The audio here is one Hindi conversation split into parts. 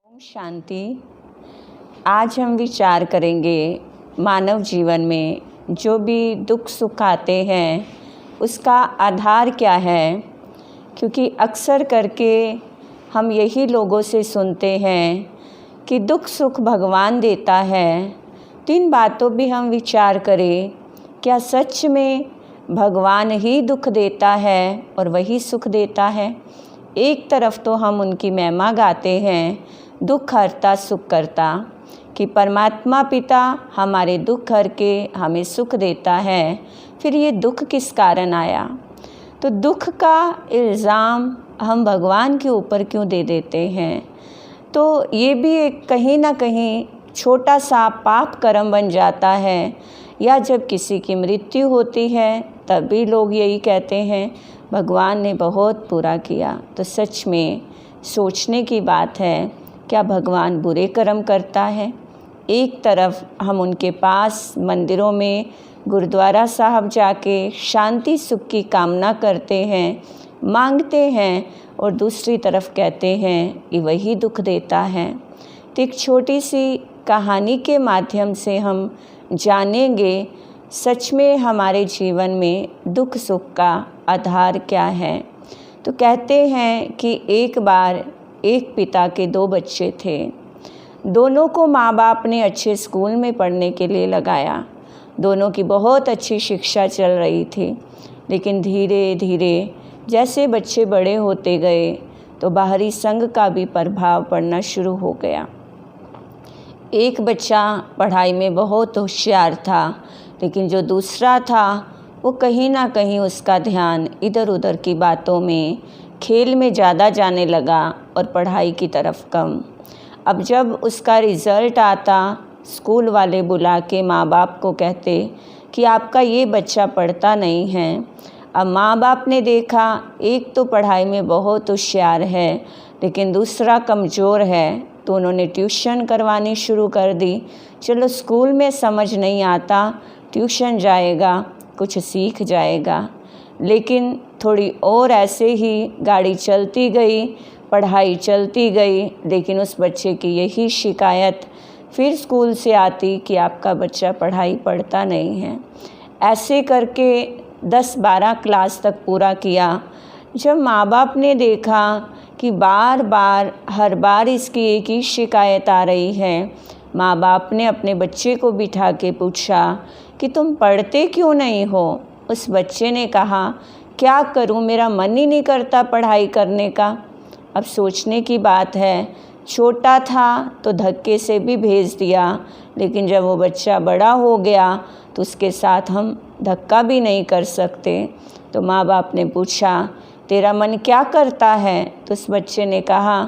ओम शांति। आज हम विचार करेंगे मानव जीवन में जो भी दुख सुख आते हैं उसका आधार क्या है, क्योंकि अक्सर करके हम यही लोगों से सुनते हैं कि दुख सुख भगवान देता है। तो इन बातों भी हम विचार करें, क्या सच में भगवान ही दुख देता है और वही सुख देता है? एक तरफ तो हम उनकी महिमा गाते हैं, दुख हरता सुख करता, कि परमात्मा पिता हमारे दुख हर के हमें सुख देता है। फिर ये दुख किस कारण आया? तो दुख का इल्ज़ाम हम भगवान के ऊपर क्यों दे देते हैं? तो ये भी एक कहीं ना कहीं छोटा सा पाप कर्म बन जाता है। या जब किसी की मृत्यु होती है तब भी लोग यही कहते हैं भगवान ने बहुत बुरा किया। तो सच में सोचने की बात है, क्या भगवान बुरे कर्म करता है? एक तरफ हम उनके पास मंदिरों में गुरुद्वारा साहब जाके शांति सुख की कामना करते हैं, मांगते हैं, और दूसरी तरफ कहते हैं कि वही दुख देता है। तो एक छोटी सी कहानी के माध्यम से हम जानेंगे सच में हमारे जीवन में दुख सुख का आधार क्या है। तो कहते हैं कि एक बार एक पिता के दो बच्चे थे। दोनों को माँ बाप ने अच्छे स्कूल में पढ़ने के लिए लगाया। दोनों की बहुत अच्छी शिक्षा चल रही थी, लेकिन धीरे धीरे जैसे बच्चे बड़े होते गए तो बाहरी संग का भी प्रभाव पड़ना शुरू हो गया। एक बच्चा पढ़ाई में बहुत होशियार था, लेकिन जो दूसरा था वो कहीं ना कहीं उसका ध्यान इधर उधर की बातों में, खेल में ज़्यादा जाने लगा और पढ़ाई की तरफ कम। अब जब उसका रिज़ल्ट आता, स्कूल वाले बुला के माँ बाप को कहते कि आपका ये बच्चा पढ़ता नहीं है। अब माँ बाप ने देखा एक तो पढ़ाई में बहुत होशियार है लेकिन दूसरा कमज़ोर है, तो उन्होंने ट्यूशन करवानी शुरू कर दी। चलो स्कूल में समझ नहीं आता, ट्यूशन जाएगा, कुछ सीख जाएगा। लेकिन थोड़ी और ऐसे ही गाड़ी चलती गई, पढ़ाई चलती गई, लेकिन उस बच्चे की यही शिकायत फिर स्कूल से आती कि आपका बच्चा पढ़ाई पढ़ता नहीं है। ऐसे करके 10-12 क्लास तक पूरा किया। जब माँ बाप ने देखा कि बार बार हर बार इसकी एक ही शिकायत आ रही है, माँ बाप ने अपने बच्चे को बिठा के पूछा कि तुम पढ़ते क्यों नहीं हो? उस बच्चे ने कहा, क्या करूं, मेरा मन ही नहीं करता पढ़ाई करने का। अब सोचने की बात है, छोटा था तो धक्के से भी भेज दिया, लेकिन जब वो बच्चा बड़ा हो गया तो उसके साथ हम धक्का भी नहीं कर सकते। तो माँ बाप ने पूछा, तेरा मन क्या करता है? तो उस बच्चे ने कहा,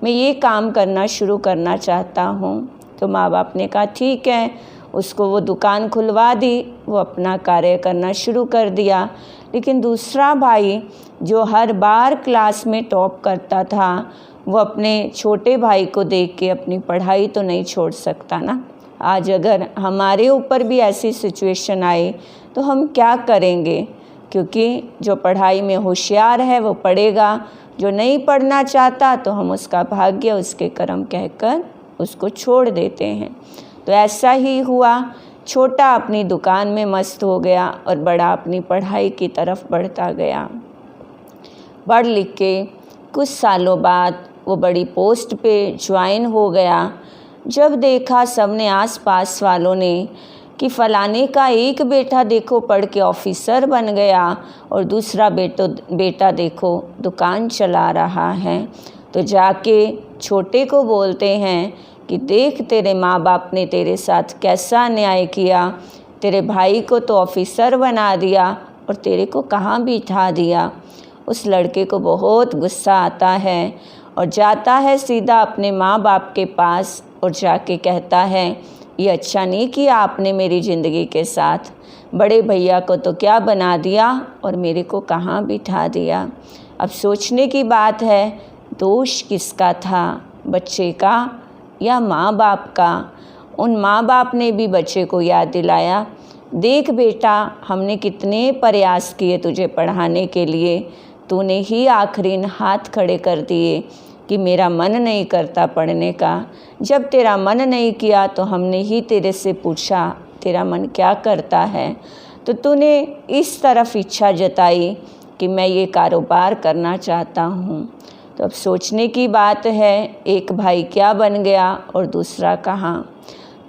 मैं ये काम करना शुरू करना चाहता हूँ। तो माँ बाप ने कहा ठीक है, उसको वो दुकान खुलवा दी, वो अपना कार्य करना शुरू कर दिया। लेकिन दूसरा भाई जो हर बार क्लास में टॉप करता था, वो अपने छोटे भाई को देख के अपनी पढ़ाई तो नहीं छोड़ सकता ना। आज अगर हमारे ऊपर भी ऐसी सिचुएशन आए तो हम क्या करेंगे? क्योंकि जो पढ़ाई में होशियार है वो पढ़ेगा, जो नहीं पढ़ना चाहता तो हम उसका भाग्य, उसके कर्म कहकर उसको छोड़ देते हैं। तो ऐसा ही हुआ, छोटा अपनी दुकान में मस्त हो गया और बड़ा अपनी पढ़ाई की तरफ बढ़ता गया। पढ़ लिख के कुछ सालों बाद वो बड़ी पोस्ट पे ज्वाइन हो गया। जब देखा सबने, आसपास वालों ने, कि फलाने का एक बेटा देखो पढ़ के ऑफिसर बन गया और दूसरा बेटा देखो दुकान चला रहा है, तो जाके छोटे को बोलते हैं कि देख तेरे माँ बाप ने तेरे साथ कैसा अन्याय किया। तेरे भाई को तो ऑफिसर बना दिया और तेरे को कहाँ बिठा दिया। उस लड़के को बहुत गुस्सा आता है और जाता है सीधा अपने माँ बाप के पास और जाके कहता है, ये अच्छा नहीं किया आपने मेरी ज़िंदगी के साथ। बड़े भैया को तो क्या बना दिया और मेरे को कहाँ बिठा दिया। अब सोचने की बात है, दोष किसका था, बच्चे का या माँ बाप का? उन माँ बाप ने भी बच्चे को याद दिलाया, देख बेटा हमने कितने प्रयास किए तुझे पढ़ाने के लिए, तूने ही आखिरी हाथ खड़े कर दिए। कि मेरा मन नहीं करता पढ़ने का। जब तेरा मन नहीं किया तो हमने ही तेरे से पूछा तेरा मन क्या करता है, तो तूने इस तरफ इच्छा जताई कि मैं ये कारोबार करना चाहता हूँ। तो अब सोचने की बात है, एक भाई क्या बन गया और दूसरा कहाँ।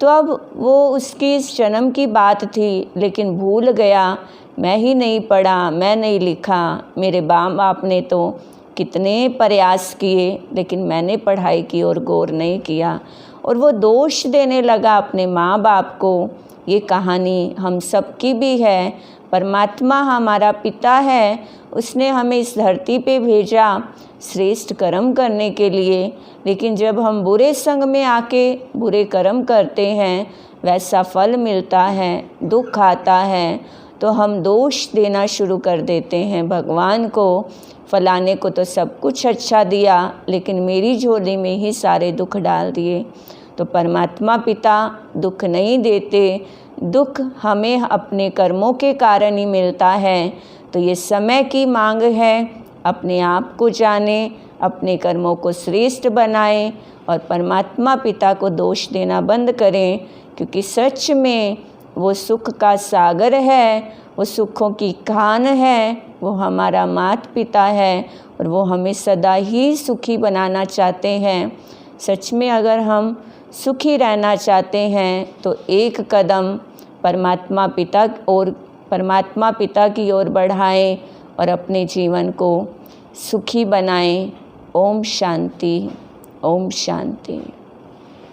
तो अब वो उसकी इस जन्म की बात थी, लेकिन भूल गया मैं ही नहीं पढ़ा, मैं नहीं लिखा। मेरे माँ बाप ने तो कितने प्रयास किए, लेकिन मैंने पढ़ाई की और गौर नहीं किया। और वो दोष देने लगा अपने माँ बाप को। ये कहानी हम सब की भी है। परमात्मा हमारा पिता है, उसने हमें इस धरती पे भेजा श्रेष्ठ कर्म करने के लिए, लेकिन जब हम बुरे संग में आके बुरे कर्म करते हैं वैसा फल मिलता है, दुख आता है, तो हम दोष देना शुरू कर देते हैं भगवान को। फलाने को तो सब कुछ अच्छा दिया, लेकिन मेरी झोली में ही सारे दुख डाल दिए। तो परमात्मा पिता दुख नहीं देते, दुख हमें अपने कर्मों के कारण ही मिलता है। तो ये समय की मांग है, अपने आप को जाने, अपने कर्मों को श्रेष्ठ बनाएं और परमात्मा पिता को दोष देना बंद करें, क्योंकि सच में वो सुख का सागर है, वो सुखों की खान है, वो हमारा माता पिता है और वो हमें सदा ही सुखी बनाना चाहते हैं। सच में अगर हम सुखी रहना चाहते हैं तो एक कदम परमात्मा पिता की ओर बढ़ाएं और अपने जीवन को सुखी बनाएं। ओम शांति, ओम शांति।